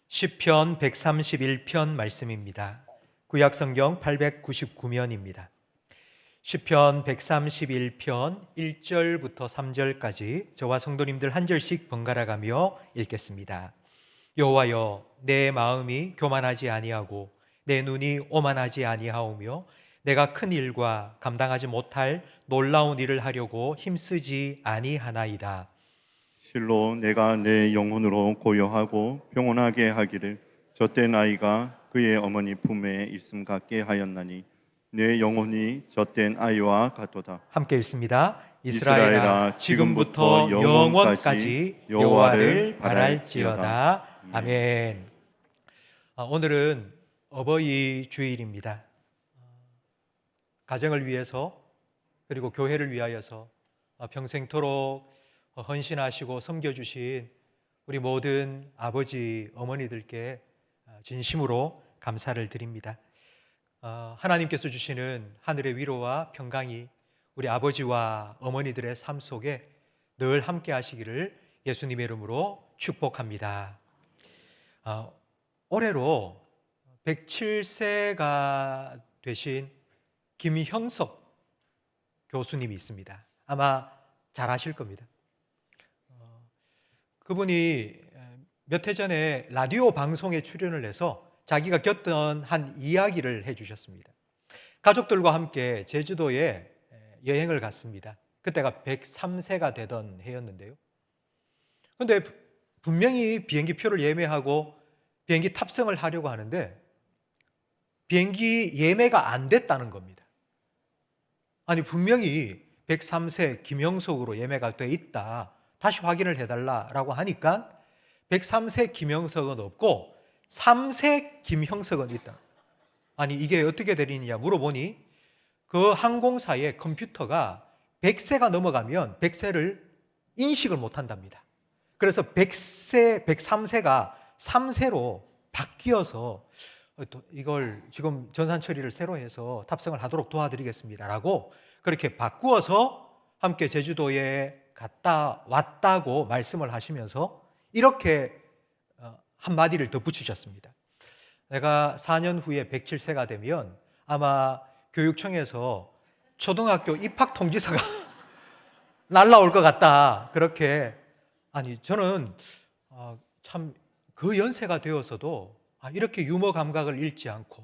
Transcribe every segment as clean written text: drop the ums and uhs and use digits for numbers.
시편 131편 말씀입니다. 구약성경 899면입니다. 시편 131편 1절부터 3절까지 저와 성도님들 한 절씩 번갈아 가며 읽겠습니다. 여호와여, 내 마음이 교만하지 아니하고 내 눈이 오만하지 아니하오며 내가 큰 일과 감당하지 못할 놀라운 일을 하려고 힘쓰지 아니하나이다. 실로 내가 내 영혼으로 고요하고 평온하게 하기를 젖된 아이가 그의 어머니 품에 있음 같게 하였나니 내 영혼이 젖된 아이와 같도다. 함께 읽습니다. 이스라엘아, 지금부터 영원까지 여호와를 바랄지어다. 아멘. 오늘은 어버이 주일입니다. 가정을 위해서 그리고 교회를 위하여서 평생토록 헌신하시고 섬겨주신 우리 모든 아버지, 어머니들께 진심으로 감사를 드립니다. 하나님께서 주시는 하늘의 위로와 평강이 우리 아버지와 어머니들의 삶 속에 늘 함께 하시기를 예수님의 이름으로 축복합니다. 올해로 107세가 되신 김형석 교수님이 있습니다. 아마 잘 아실 겁니다. 그분이 몇 해 전에 라디오 방송에 출연을 해서 자기가 겪던 한 이야기를 해주셨습니다. 가족들과 함께 제주도에 여행을 갔습니다. 그때가 103세가 되던 해였는데요. 그런데 분명히 비행기 표를 예매하고 비행기 탑승을 하려고 하는데 비행기 예매가 안 됐다는 겁니다. 아니, 분명히 103세 김형석으로 예매가 돼 있다, 다시 확인을 해달라라고 하니까 103세 김형석은 없고 3세 김형석은 있다. 아니, 이게 어떻게 되리냐 물어보니 그 항공사의 컴퓨터가 100세가 넘어가면 100세를 인식을 못한답니다. 그래서 100세, 103세가 3세로 바뀌어서 이걸 지금 전산 처리를 새로 해서 탑승을 하도록 도와드리겠습니다 라고 그렇게 바꾸어서 함께 제주도에 갔다 왔다고 말씀을 하시면서 이렇게 한마디를 더 붙이셨습니다. 내가 4년 후에 107세가 되면 아마 교육청에서 초등학교 입학 통지서가 날라올 것 같다. 그렇게. 아니, 저는 참 그 연세가 되어서도 이렇게 유머 감각을 잃지 않고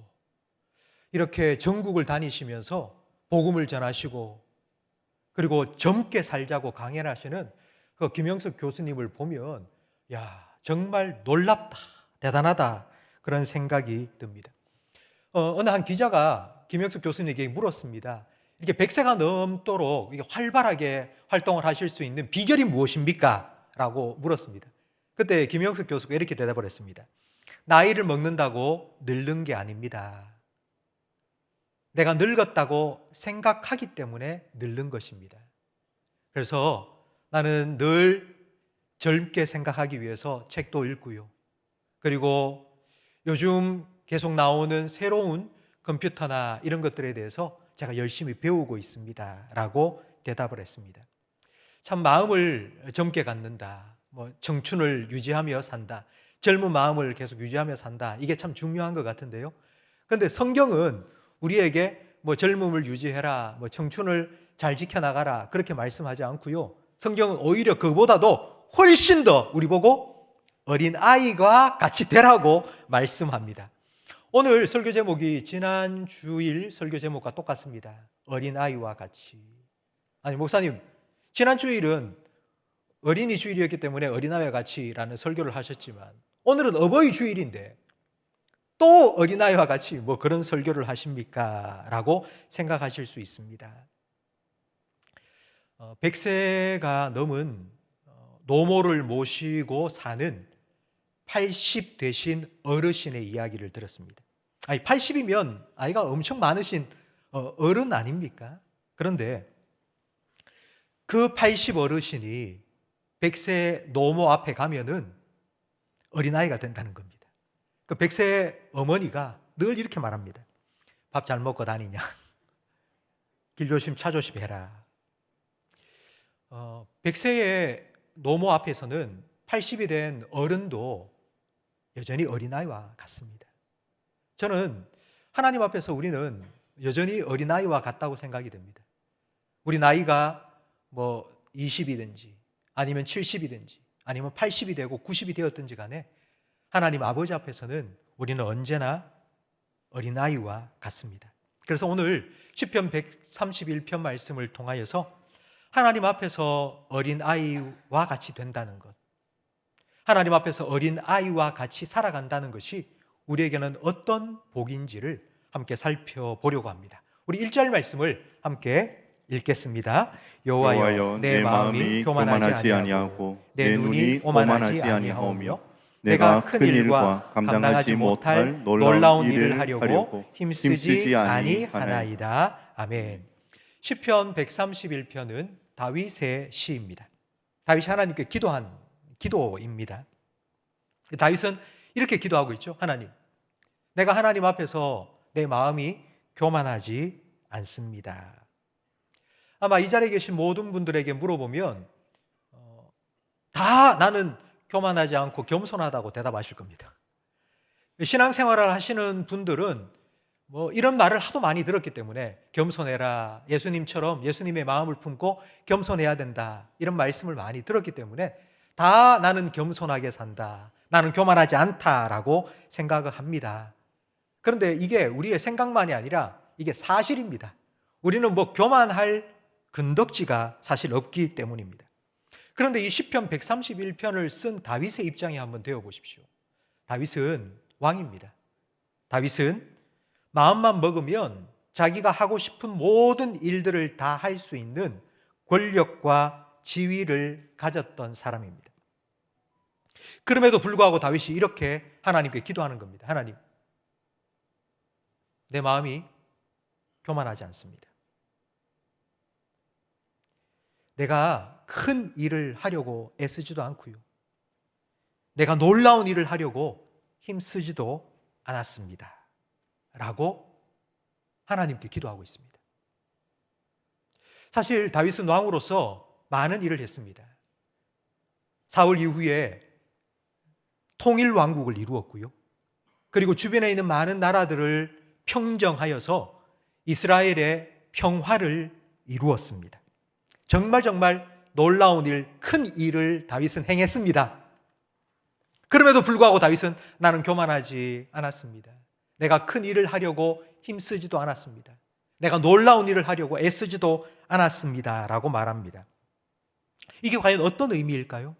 이렇게 전국을 다니시면서 복음을 전하시고 그리고 젊게 살자고 강연하시는 그 김형석 교수님을 보면 야, 정말 놀랍다, 대단하다, 그런 생각이 듭니다. 어느 한 기자가 김형석 교수님에게 물었습니다. 이렇게 100세가 넘도록 활발하게 활동을 하실 수 있는 비결이 무엇입니까? 라고 물었습니다. 그때 김형석 교수가 이렇게 대답을 했습니다. 나이를 먹는다고 늙는 게 아닙니다. 내가 늙었다고 생각하기 때문에 늙는 것입니다. 그래서 나는 늘 젊게 생각하기 위해서 책도 읽고요. 그리고 요즘 계속 나오는 새로운 컴퓨터나 이런 것들에 대해서 제가 열심히 배우고 있습니다 라고 대답을 했습니다. 참 마음을 젊게 갖는다, 청춘을 유지하며 산다, 젊은 마음을 계속 유지하며 산다, 이게 참 중요한 것 같은데요. 그런데 성경은 우리에게 젊음을 유지해라, 청춘을 잘 지켜나가라 그렇게 말씀하지 않고요. 성경은 오히려 그보다도 훨씬 더 우리 보고 어린 아이가 같이 되라고 말씀합니다. 오늘 설교 제목이 지난 주일 설교 제목과 똑같습니다. 어린 아이와 같이. 아니, 목사님, 지난 주일은 어린이 주일이었기 때문에 어린아이와 같이라는 설교를 하셨지만 오늘은 어버이 주일인데 또 어린아이와 같이 그런 설교를 하십니까? 라고 생각하실 수 있습니다. 100세가 넘은 노모를 모시고 사는 80 되신 어르신의 이야기를 들었습니다. 아니, 80이면 아이가 엄청 많으신 어른 아닙니까? 그런데 그 80 어르신이 100세 노모 앞에 가면은 어린아이가 된다는 겁니다. 그 100세 어머니가 늘 이렇게 말합니다. 밥 잘 먹고 다니냐? 길 조심, 차 조심해라. 100세의 노모 앞에서는 80이 된 어른도 여전히 어린아이와 같습니다. 저는 하나님 앞에서 우리는 여전히 어린아이와 같다고 생각이 됩니다. 우리 나이가 20이든지 아니면 70이든지 아니면 80이 되고 90이 되었든지 간에 하나님 아버지 앞에서는 우리는 언제나 어린아이와 같습니다. 그래서 오늘 시편 131편 말씀을 통하여서 하나님 앞에서 어린아이와 같이 된다는 것, 하나님 앞에서 어린아이와 같이 살아간다는 것이 우리에게는 어떤 복인지를 함께 살펴보려고 합니다. 우리 1절 말씀을 함께 읽겠습니다. 여호와여, 내 마음이 교만하지 아니하고 내 눈이 오만하지 아니하오며 내가 큰 일과 감당하지 못할 놀라운 일을 하려고 힘쓰지 아니하나이다. 아멘. 시편 131편은 다윗의 시입니다. 다윗이 하나님께 기도한 기도입니다. 다윗은 이렇게 기도하고 있죠. 하나님, 내가 하나님 앞에서 내 마음이 교만하지 않습니다. 아마 이 자리에 계신 모든 분들에게 물어보면 다 나는 교만하지 않고 겸손하다고 대답하실 겁니다. 신앙생활을 하시는 분들은 이런 말을 하도 많이 들었기 때문에 겸손해라, 예수님처럼 예수님의 마음을 품고 겸손해야 된다, 이런 말씀을 많이 들었기 때문에 다 나는 겸손하게 산다, 나는 교만하지 않다라고 생각을 합니다. 그런데 이게 우리의 생각만이 아니라 이게 사실입니다. 우리는 교만할 근덕지가 사실 없기 때문입니다. 그런데 이 시편 131편을 쓴 다윗의 입장에 한번 되어 보십시오. 다윗은 왕입니다. 다윗은 마음만 먹으면 자기가 하고 싶은 모든 일들을 다 할 수 있는 권력과 지위를 가졌던 사람입니다. 그럼에도 불구하고 다윗이 이렇게 하나님께 기도하는 겁니다. 하나님, 내 마음이 교만하지 않습니다. 내가 큰 일을 하려고 애쓰지도 않고요, 내가 놀라운 일을 하려고 힘쓰지도 않았습니다 라고 하나님께 기도하고 있습니다. 사실 다윗은 왕으로서 많은 일을 했습니다. 사울 이후에 통일 왕국을 이루었고요, 그리고 주변에 있는 많은 나라들을 평정하여서 이스라엘의 평화를 이루었습니다. 정말 놀라운 일, 큰 일을 다윗은 행했습니다. 그럼에도 불구하고 다윗은 나는 교만하지 않았습니다. 내가 큰 일을 하려고 힘쓰지도 않았습니다. 내가 놀라운 일을 하려고 애쓰지도 않았습니다 라고 말합니다. 이게 과연 어떤 의미일까요?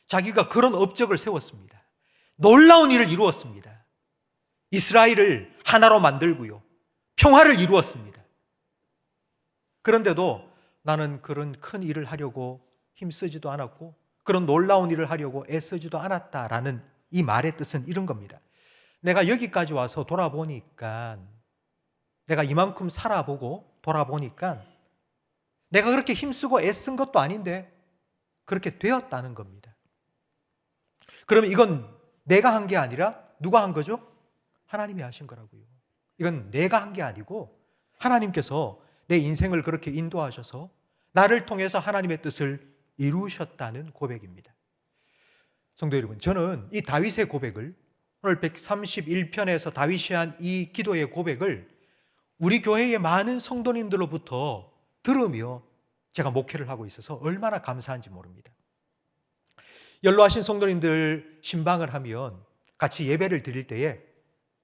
자기가 그런 업적을 세웠습니다. 놀라운 일을 이루었습니다. 이스라엘을 하나로 만들고요, 평화를 이루었습니다. 그런데도 나는 그런 큰 일을 하려고 힘쓰지도 않았고 그런 놀라운 일을 하려고 애쓰지도 않았다라는 이 말의 뜻은 이런 겁니다. 내가 여기까지 와서 돌아보니까, 내가 이만큼 살아보고 돌아보니까 내가 그렇게 힘쓰고 애쓴 것도 아닌데 그렇게 되었다는 겁니다. 그러면 이건 내가 한 게 아니라 누가 한 거죠? 하나님이 하신 거라고요. 이건 내가 한 게 아니고 하나님께서 내 인생을 그렇게 인도하셔서 나를 통해서 하나님의 뜻을 이루셨다는 고백입니다. 성도 여러분, 저는 이 다윗의 고백을, 오늘 131편에서 다윗이 한 이 기도의 고백을 우리 교회의 많은 성도님들로부터 들으며 제가 목회를 하고 있어서 얼마나 감사한지 모릅니다. 연로하신 성도님들 신방을 하면 같이 예배를 드릴 때에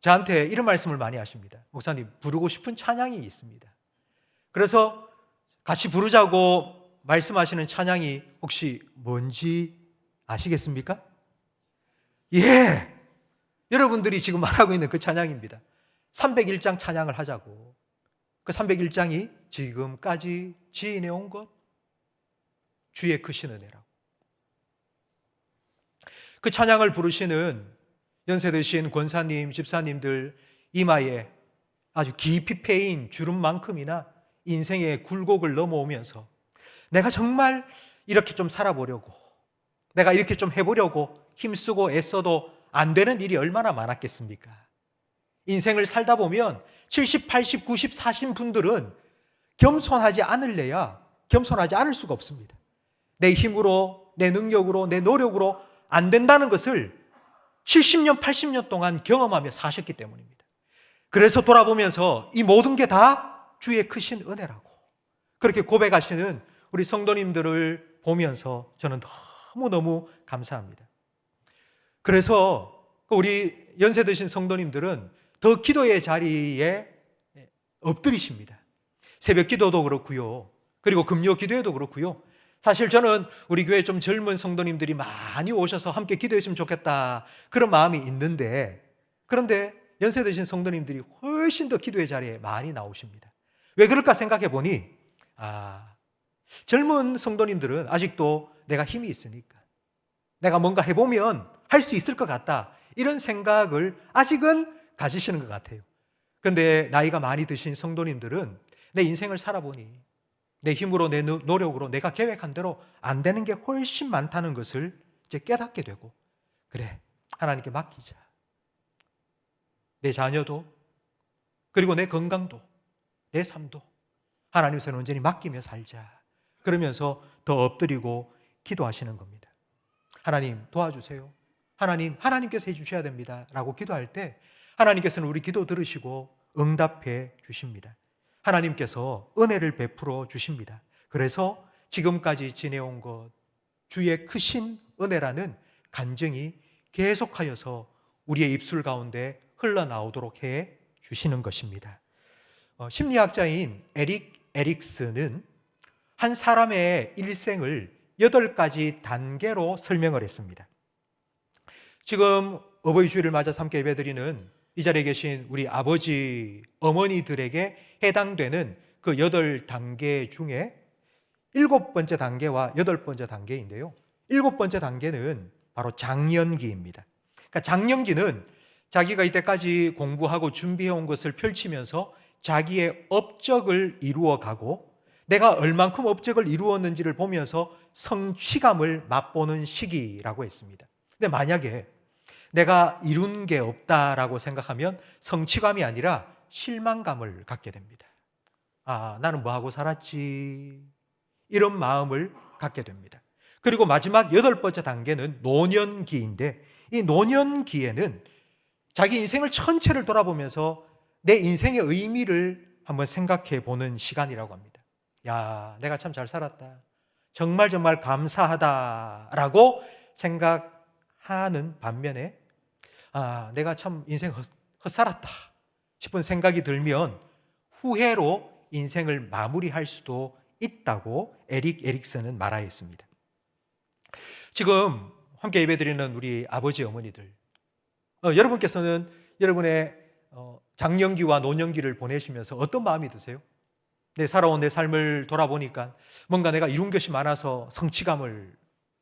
저한테 이런 말씀을 많이 하십니다. 목사님, 부르고 싶은 찬양이 있습니다. 그래서 같이 부르자고 말씀하시는 찬양이 혹시 뭔지 아시겠습니까? 예! 여러분들이 지금 말하고 있는 그 찬양입니다. 301장 찬양을 하자고. 그 301장이 지금까지 지내온 것, 주의 크신 은혜라고. 그 찬양을 부르시는 연세 드신 권사님, 집사님들 이마에 아주 깊이 패인 주름만큼이나 인생의 굴곡을 넘어오면서 내가 정말 이렇게 좀 살아보려고, 내가 이렇게 좀 해보려고 힘쓰고 애써도 안 되는 일이 얼마나 많았겠습니까? 인생을 살다 보면 70, 80, 90 사신 분들은 겸손하지 않을래야 겸손하지 않을 수가 없습니다. 내 힘으로, 내 능력으로, 내 노력으로 안 된다는 것을 70년, 80년 동안 경험하며 사셨기 때문입니다. 그래서 돌아보면서 이 모든 게 다 주의 크신 은혜라고 그렇게 고백하시는 우리 성도님들을 보면서 저는 너무너무 감사합니다. 그래서 우리 연세 드신 성도님들은 더 기도의 자리에 엎드리십니다. 새벽 기도도 그렇고요. 그리고 금요 기도회도 그렇고요. 사실 저는 우리 교회 좀 젊은 성도님들이 많이 오셔서 함께 기도했으면 좋겠다 그런 마음이 있는데, 그런데 연세 드신 성도님들이 훨씬 더 기도의 자리에 많이 나오십니다. 왜 그럴까 생각해 보니 젊은 성도님들은 아직도 내가 힘이 있으니까, 내가 뭔가 해보면 할 수 있을 것 같다 이런 생각을 아직은 가지시는 것 같아요. 그런데 나이가 많이 드신 성도님들은 내 인생을 살아보니 내 힘으로, 내 노력으로 내가 계획한 대로 안 되는 게 훨씬 많다는 것을 이제 깨닫게 되고, 그래, 하나님께 맡기자. 내 자녀도, 그리고 내 건강도, 내 삶도 하나님께서 온전히 맡기며 살자. 그러면서 더 엎드리고 기도하시는 겁니다. 하나님 도와주세요. 하나님께서 해주셔야 됩니다 라고 기도할 때 하나님께서는 우리 기도 들으시고 응답해 주십니다. 하나님께서 은혜를 베풀어 주십니다. 그래서 지금까지 지내온 것, 주의 크신 은혜라는 간증이 계속하여서 우리의 입술 가운데 흘러나오도록 해 주시는 것입니다. 심리학자인 에릭 에릭슨은 한 사람의 일생을 8가지 단계로 설명을 했습니다. 지금 어버이 주일을 맞아서 함께 예배드리는 이 자리에 계신 우리 아버지, 어머니들에게 해당되는 그 8단계 중에 7번째 단계와 8번째 단계인데요. 7번째 단계는 바로 장년기입니다. 그러니까 장년기는 자기가 이때까지 공부하고 준비해온 것을 펼치면서 자기의 업적을 이루어가고 내가 얼만큼 업적을 이루었는지를 보면서 성취감을 맛보는 시기라고 했습니다. 근데 만약에 내가 이룬 게 없다라고 생각하면 성취감이 아니라 실망감을 갖게 됩니다. 나는 뭐하고 살았지? 이런 마음을 갖게 됩니다. 그리고 마지막 8번째 단계는 노년기인데, 이 노년기에는 자기 인생을 전체를 돌아보면서 내 인생의 의미를 한번 생각해 보는 시간이라고 합니다. 내가 참 잘 살았다. 정말 감사하다라고 생각하는 반면에 내가 참 인생 헛살았다 싶은 생각이 들면 후회로 인생을 마무리할 수도 있다고 에릭 에릭슨은 말하였습니다. 지금 함께 예배드리는 우리 아버지, 어머니들, 여러분께서는 여러분의 장년기와 노년기를 보내시면서 어떤 마음이 드세요? 살아온 내 삶을 돌아보니까 뭔가 내가 이룬 것이 많아서 성취감을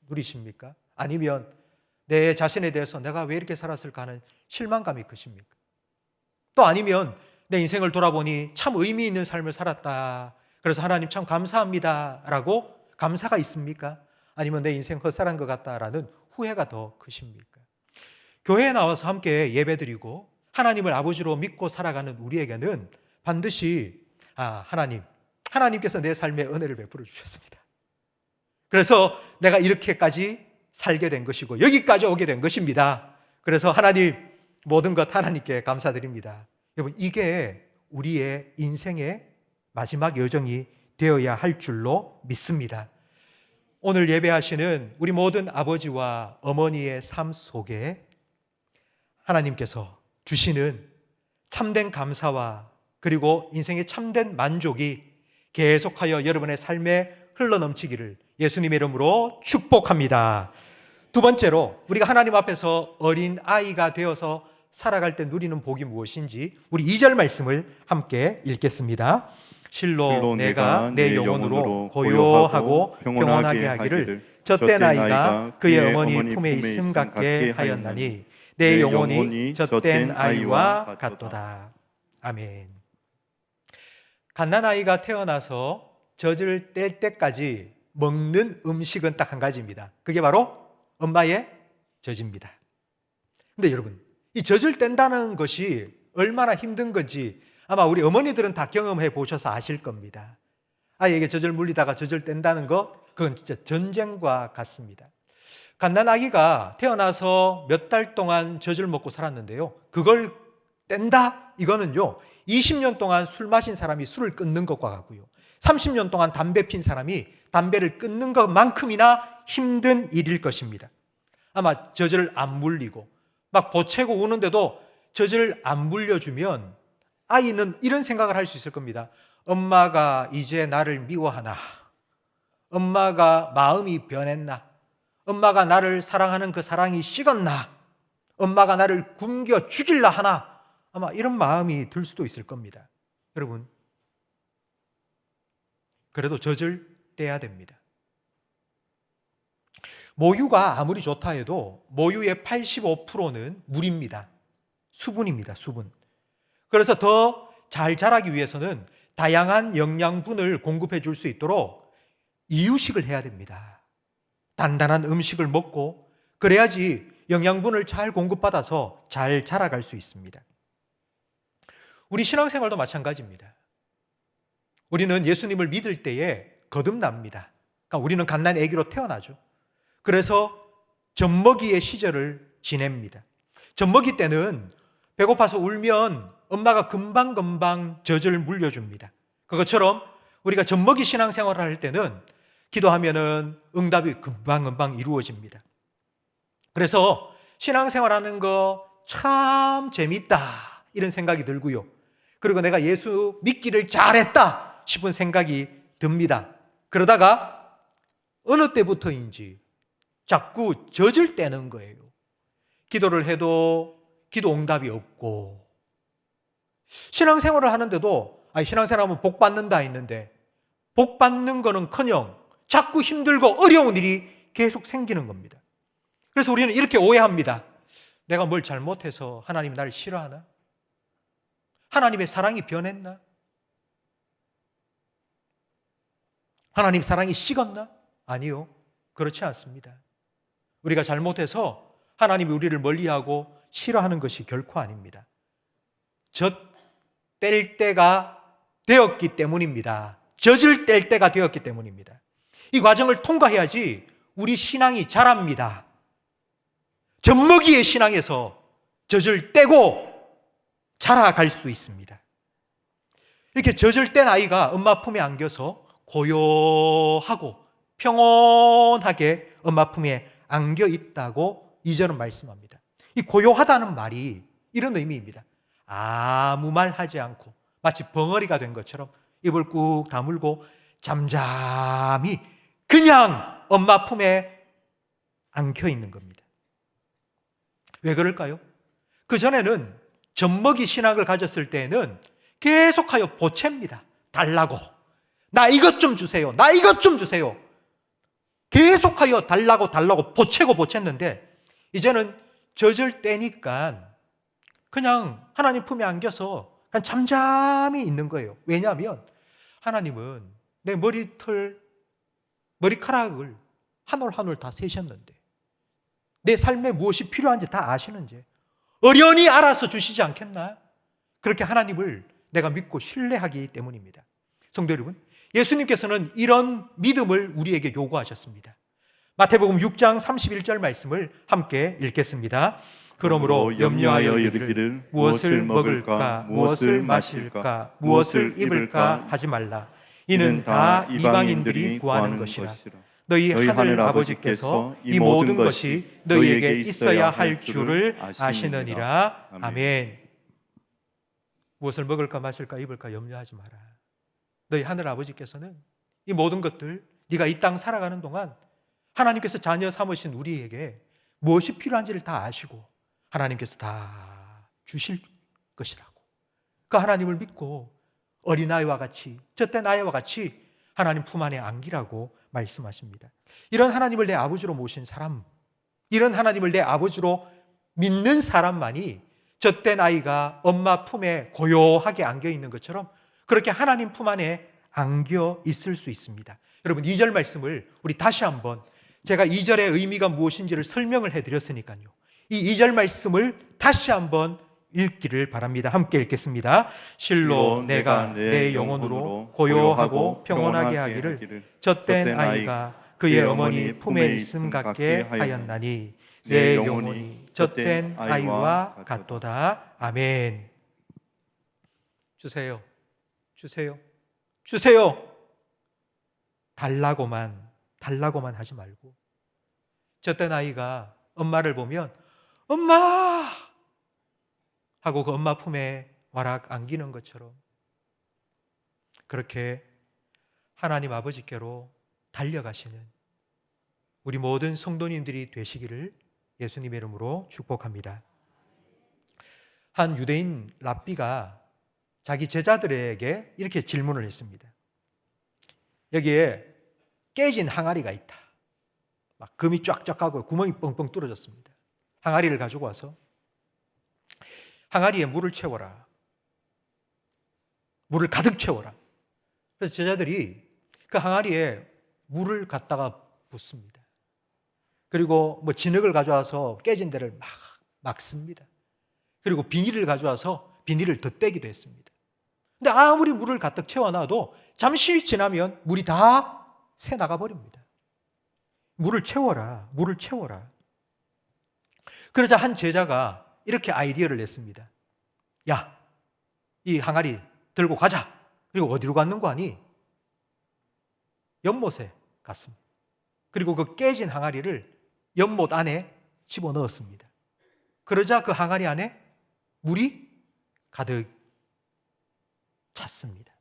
누리십니까? 아니면 내 자신에 대해서 내가 왜 이렇게 살았을까 하는 실망감이 크십니까? 또 아니면 내 인생을 돌아보니 참 의미 있는 삶을 살았다, 그래서 하나님 참 감사합니다 라고 감사가 있습니까? 아니면 내 인생 헛살한 것 같다라는 후회가 더 크십니까? 교회에 나와서 함께 예배드리고 하나님을 아버지로 믿고 살아가는 우리에게는 반드시 하나님께서 내 삶에 은혜를 베풀어 주셨습니다. 그래서 내가 이렇게까지 살게 된 것이고 여기까지 오게 된 것입니다. 그래서 하나님, 모든 것 하나님께 감사드립니다. 여러분, 이게 우리의 인생의 마지막 여정이 되어야 할 줄로 믿습니다. 오늘 예배하시는 우리 모든 아버지와 어머니의 삶 속에 하나님께서 주시는 참된 감사와 그리고 인생의 참된 만족이 계속하여 여러분의 삶에 흘러넘치기를 예수님의 이름으로 축복합니다. 두 번째로, 우리가 하나님 앞에서 어린 아이가 되어서 살아갈 때 누리는 복이 무엇인지 우리 2절 말씀을 함께 읽겠습니다. 실로 내가 내 영혼으로 고요하고 평온하게 하기를 젖된 아이가 그의 어머니 품에 있음 같게 하였나니 내 영혼이 젖된 아이와 같도다. 아멘. 갓난아이가 태어나서 젖을 뗄 때까지 먹는 음식은 딱 한 가지입니다. 그게 바로 엄마의 젖입니다. 근데 여러분, 이 젖을 뗀다는 것이 얼마나 힘든 건지 아마 우리 어머니들은 다 경험해 보셔서 아실 겁니다. 아이에게 젖을 물리다가 젖을 뗀다는 것, 그건 진짜 전쟁과 같습니다. 갓난아기가 태어나서 몇 달 동안 젖을 먹고 살았는데요, 그걸 뗀다? 이거는요 20년 동안 술 마신 사람이 술을 끊는 것과 같고요, 30년 동안 담배 핀 사람이 담배를 끊는 것만큼이나 힘든 일일 것입니다. 아마 젖을 안 물리고 막 보채고 우는데도 젖을 안 물려주면 아이는 이런 생각을 할 수 있을 겁니다. 엄마가 이제 나를 미워하나? 엄마가 마음이 변했나? 엄마가 나를 사랑하는 그 사랑이 식었나? 엄마가 나를 굶겨 죽일라 하나? 아마 이런 마음이 들 수도 있을 겁니다. 여러분, 그래도 젖을 떼야 됩니다. 모유가 아무리 좋다 해도 모유의 85%는 물입니다. 수분입니다. 수분. 그래서 더 잘 자라기 위해서는 다양한 영양분을 공급해 줄 수 있도록 이유식을 해야 됩니다. 단단한 음식을 먹고 그래야지 영양분을 잘 공급받아서 잘 자라갈 수 있습니다. 우리 신앙생활도 마찬가지입니다. 우리는 예수님을 믿을 때에 거듭납니다. 그러니까 우리는 갓난 아기로 태어나죠. 그래서 젖먹이의 시절을 지냅니다. 젖먹이 때는 배고파서 울면 엄마가 금방금방 젖을 물려줍니다. 그것처럼 우리가 젖먹이 신앙생활을 할 때는 기도하면은 응답이 금방금방 이루어집니다. 그래서 신앙생활하는 거 참 재밌다 이런 생각이 들고요. 그리고 내가 예수 믿기를 잘했다 싶은 생각이 듭니다. 그러다가 어느 때부터인지 자꾸 젖을 떼는 거예요. 기도를 해도 기도 응답이 없고, 신앙생활을 하는데도 신앙생활하면 복 받는다 했는데 복 받는 거는커녕 자꾸 힘들고 어려운 일이 계속 생기는 겁니다. 그래서 우리는 이렇게 오해합니다. 내가 뭘 잘못해서 하나님이 나를 싫어하나? 하나님의 사랑이 변했나? 하나님 사랑이 식었나? 아니요, 그렇지 않습니다. 우리가 잘못해서 하나님이 우리를 멀리하고 싫어하는 것이 결코 아닙니다. 뗄 때가 되었기 때문입니다. 젖을 뗄 때가 되었기 때문입니다. 이 과정을 통과해야지 우리 신앙이 자랍니다. 젖먹이의 신앙에서 젖을 떼고 자라갈 수 있습니다. 이렇게 젖을 뗀 아이가 엄마 품에 안겨서 고요하고 평온하게 엄마 품에 안겨 있다고 2절은 말씀합니다. 이 고요하다는 말이 이런 의미입니다. 아무 말 하지 않고 마치 벙어리가 된 것처럼 입을 꾹 다물고 잠잠히 그냥 엄마 품에 안겨 있는 겁니다. 왜 그럴까요? 그전에는 젖먹이 신학을 가졌을 때에는 계속하여 보챕니다. 달라고. 나 이것 좀 주세요. 나 이것 좀 주세요. 계속하여 달라고 보채고 보챘는데 이제는 젖을 떼니까 그냥 하나님 품에 안겨서 그냥 잠잠히 있는 거예요. 왜냐하면 하나님은 내 머리카락을 한 올 한 올 다 세셨는데, 내 삶에 무엇이 필요한지 다 아시는지 어련히 알아서 주시지 않겠나? 그렇게 하나님을 내가 믿고 신뢰하기 때문입니다. 성도 여러분, 예수님께서는 이런 믿음을 우리에게 요구하셨습니다. 마태복음 6장 31절 말씀을 함께 읽겠습니다. 그러므로 염려하여 이르기를 무엇을 먹을까, 무엇을 마실까, 무엇을 입을까 하지 말라. 이는 다 이방인들이 구하는 것이라. 너희 하늘 아버지께서 이 모든 것이 너희에게 있어야 할 줄을 아시느니라. 아멘. 무엇을 먹을까, 마실까, 입을까 염려하지 마라. 너희 하늘 아버지께서는 이 모든 것들, 네가 이 땅 살아가는 동안 하나님께서 자녀 삼으신 우리에게 무엇이 필요한지를 다 아시고 하나님께서 다 주실 것이라고. 그 하나님을 믿고 어린아이와 같이, 젖된 아이와 같이 하나님 품 안에 안기라고 말씀하십니다. 이런 하나님을 내 아버지로 모신 사람, 이런 하나님을 내 아버지로 믿는 사람만이 젖된 아이가 엄마 품에 고요하게 안겨 있는 것처럼 그렇게 하나님 품 안에 안겨 있을 수 있습니다. 여러분, 2절 말씀을 우리 다시 한번, 제가 2절의 의미가 무엇인지를 설명을 해드렸으니까요, 이 2절 말씀을 다시 한번 읽기를 바랍니다. 함께 읽겠습니다. 실로 내가 내 영혼으로 고요하고 평온하게 하기를 젖된 아이가 그의 어머니 품에 있음 같게 하였나니 내 영혼이 젖된 아이와 같도다. 아멘. 주세요. 주세요. 주세요. 달라고만 하지 말고, 젖된 아이가 엄마를 보면 엄마 하고 그 엄마 품에 와락 안기는 것처럼 그렇게 하나님 아버지께로 달려가시는 우리 모든 성도님들이 되시기를 예수님의 이름으로 축복합니다. 한 유대인 랍비가 자기 제자들에게 이렇게 질문을 했습니다. 여기에 깨진 항아리가 있다. 막 금이 쫙쫙 가고 구멍이 뻥뻥 뚫어졌습니다. 항아리를 가지고 와서 항아리에 물을 채워라. 물을 가득 채워라. 그래서 제자들이 그 항아리에 물을 갖다가 붓습니다. 그리고 진흙을 가져와서 깨진 데를 막 막습니다. 그리고 비닐을 가져와서 비닐을 덧대기도 했습니다. 근데 아무리 물을 가득 채워놔도 잠시 지나면 물이 다 새 나가버립니다. 물을 채워라, 물을 채워라. 그러자 한 제자가 이렇게 아이디어를 냈습니다. 야, 이 항아리 들고 가자. 그리고 어디로 갔는 거 아니? 연못에 갔습니다. 그리고 그 깨진 항아리를 연못 안에 집어넣었습니다. 그러자 그 항아리 안에 물이 가득 찼습니다.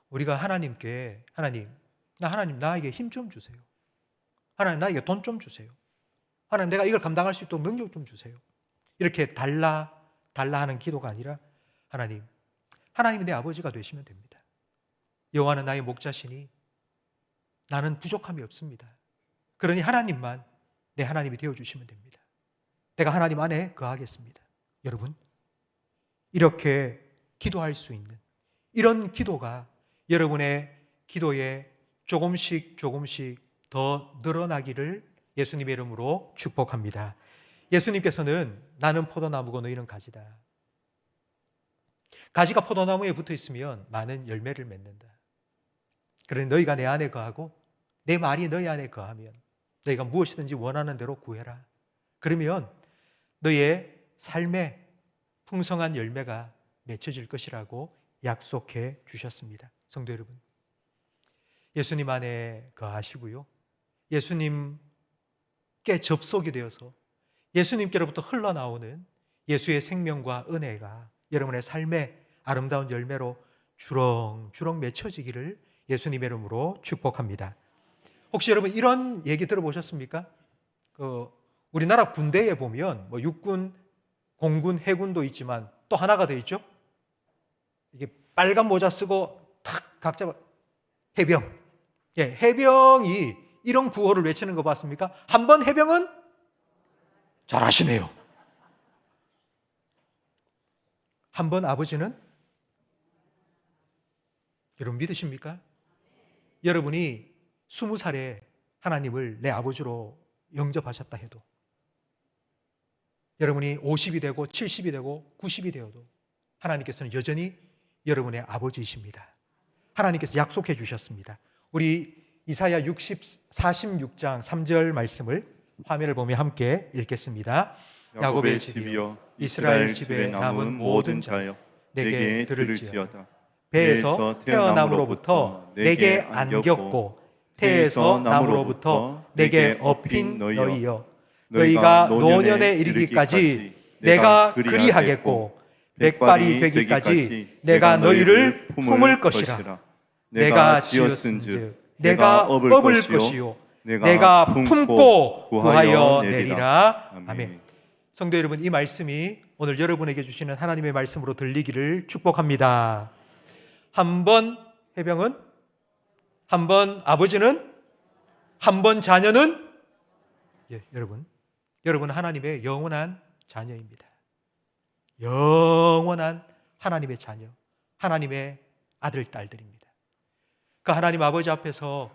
우리가 하나님께 하나님 나에게 힘 좀 주세요. 하나님 나에게 돈 좀 주세요. 하나님 내가 이걸 감당할 수 있도록 능력 좀 주세요. 이렇게 달라 하는 기도가 아니라 하나님이 내 아버지가 되시면 됩니다. 여호와는 나의 목자시니 나는 부족함이 없습니다. 그러니 하나님만 내 하나님이 되어주시면 됩니다. 내가 하나님 안에 거하겠습니다. 여러분, 이렇게 기도할 수 있는 이런 기도가 여러분의 기도에 조금씩 더 늘어나기를 예수님의 이름으로 축복합니다. 예수님께서는 나는 포도나무고 너희는 가지다. 가지가 포도나무에 붙어 있으면 많은 열매를 맺는다. 그러니 너희가 내 안에 거하고 내 말이 너희 안에 거하면 너희가 무엇이든지 원하는 대로 구해라. 그러면 너희의 삶에 풍성한 열매가 맺혀질 것이라고 약속해 주셨습니다. 성도 여러분, 예수님 안에 거하시고요, 예수님께 접속이 되어서 예수님께로부터 흘러나오는 예수의 생명과 은혜가 여러분의 삶의 아름다운 열매로 주렁주렁 맺혀지기를 예수님의 이름으로 축복합니다. 혹시 여러분 이런 얘기 들어보셨습니까? 우리나라 군대에 보면 육군, 공군, 해군도 있지만 또 하나가 더 있죠? 이게 빨간 모자 쓰고 탁 각자 해병. 예, 해병이 이런 구호를 외치는 거 봤습니까? 한 번 해병은 잘하시네요. 한 번 아버지는 여러분 믿으십니까? 여러분이 20살에 하나님을 내 아버지로 영접하셨다 해도, 여러분이 50이 되고 70이 되고 90이 되어도 하나님께서는 여전히 여러분의 아버지이십니다. 하나님께서 약속해 주셨습니다. 우리 이사야 46장 3절 말씀을 화면을 보며 함께 읽겠습니다. 야곱의 집이여 이스라엘 집에 남은 모든 자여 내게 들을지어다. 배에서 태어남으로부터 내게 안겼고 태에서 남으로부터 내게 업힌 너희여, 너희가 노년에 이르기까지 내가 그리하겠고 백발이 되기까지 내가 너희를 품을 것이라. 내가 지었은즉 내가 업을 것이요 내가 품고 구하여 내리라. 아멘. 성도 여러분, 이 말씀이 오늘 여러분에게 주시는 하나님의 말씀으로 들리기를 축복합니다. 한 번 해병은, 한 번 아버지는, 한 번 자녀는, 여러분 하나님의 영원한 자녀입니다. 영원한 하나님의 자녀, 하나님의 아들, 딸들입니다. 그 하나님 아버지 앞에서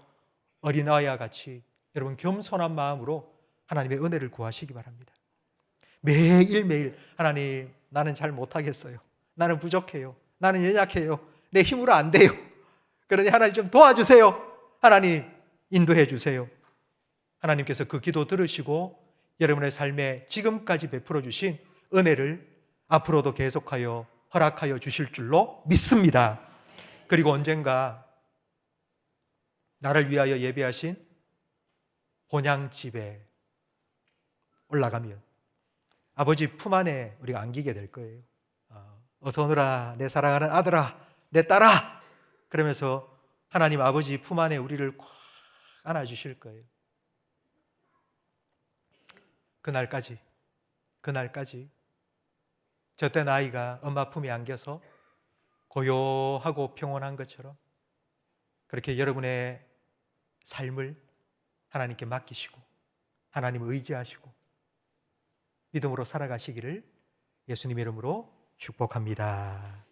어린아이와 같이 여러분 겸손한 마음으로 하나님의 은혜를 구하시기 바랍니다. 매일매일 하나님, 나는 잘 못하겠어요. 나는 부족해요. 나는 연약해요. 내 힘으로 안 돼요. 그러니 하나님 좀 도와주세요. 하나님 인도해 주세요. 하나님께서 그 기도 들으시고 여러분의 삶에 지금까지 베풀어 주신 은혜를 앞으로도 계속하여 허락하여 주실 줄로 믿습니다. 그리고 언젠가 나를 위하여 예배하신 본향집에 올라가면 아버지 품 안에 우리가 안기게 될 거예요. 어서 오너라 내 사랑하는 아들아, 내 딸아, 그러면서 하나님 아버지 품 안에 우리를 꽉 안아주실 거예요. 그날까지 저때 아이가 엄마 품에 안겨서 고요하고 평온한 것처럼 그렇게 여러분의 삶을 하나님께 맡기시고 하나님을 의지하시고 믿음으로 살아가시기를 예수님 이름으로 축복합니다.